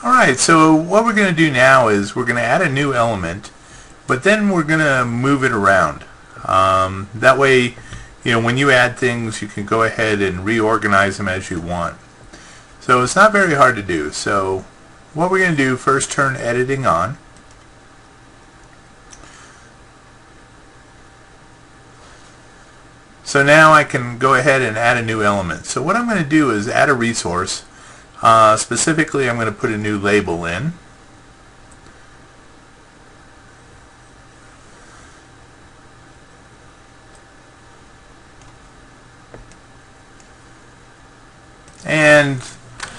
Alright, so what we're going to do now is we're going to add a new element, but then we're going to move it around. That way, when you add things, you can go ahead and reorganize them as you want. So it's not very hard to do. So what we're going to do, first turn editing on. So now I can go ahead and add a new element. So what I'm going to do is add a resource. Specifically, I'm going to put a new label in. And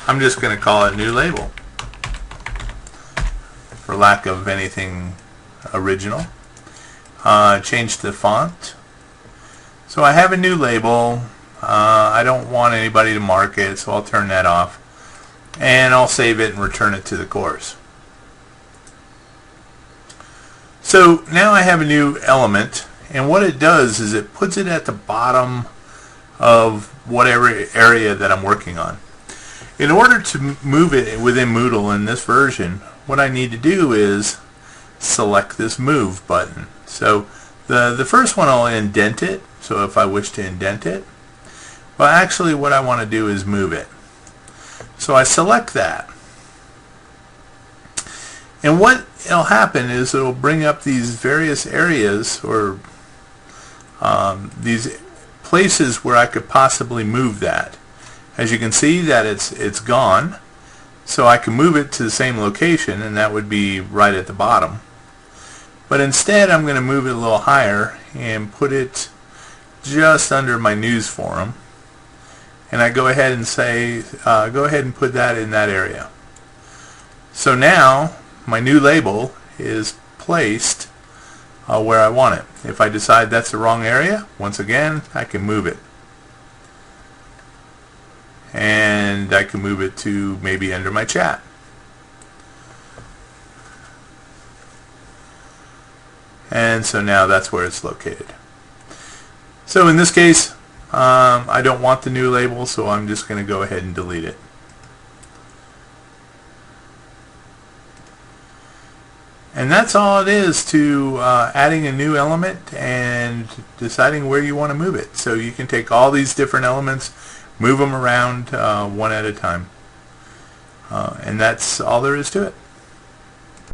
I'm just going to call it new label for lack of anything original. Change the font. So I have a new label. I don't want anybody to mark it, so I'll turn that off. And I'll save it and return it to the course. So now I have a new element, and what it does is it puts it at the bottom of whatever area that I'm working on. In order to move it within Moodle in this version, what I need to do is select this move button. So the first one, I'll indent it, so if I wish to indent it. But actually what I want to do is move it. So I select that. And what will happen is it will bring up these various areas, or these places where I could possibly move that. As you can see that it's gone. So I can move it to the same location, and that would be right at the bottom. But instead I'm going to move it a little higher and put it just under my news forum. And I go ahead and say, go ahead and put that in that area. So now my new label is placed where I want it. If I decide that's the wrong area, once again, I can move it. And I can move it to maybe under my chat. And so now that's where it's located. So in this case, I don't want the new label, so I'm just going to go ahead and delete it. And that's all it is to adding a new element and deciding where you want to move it. So you can take all these different elements, move them around one at a time. And that's all there is to it.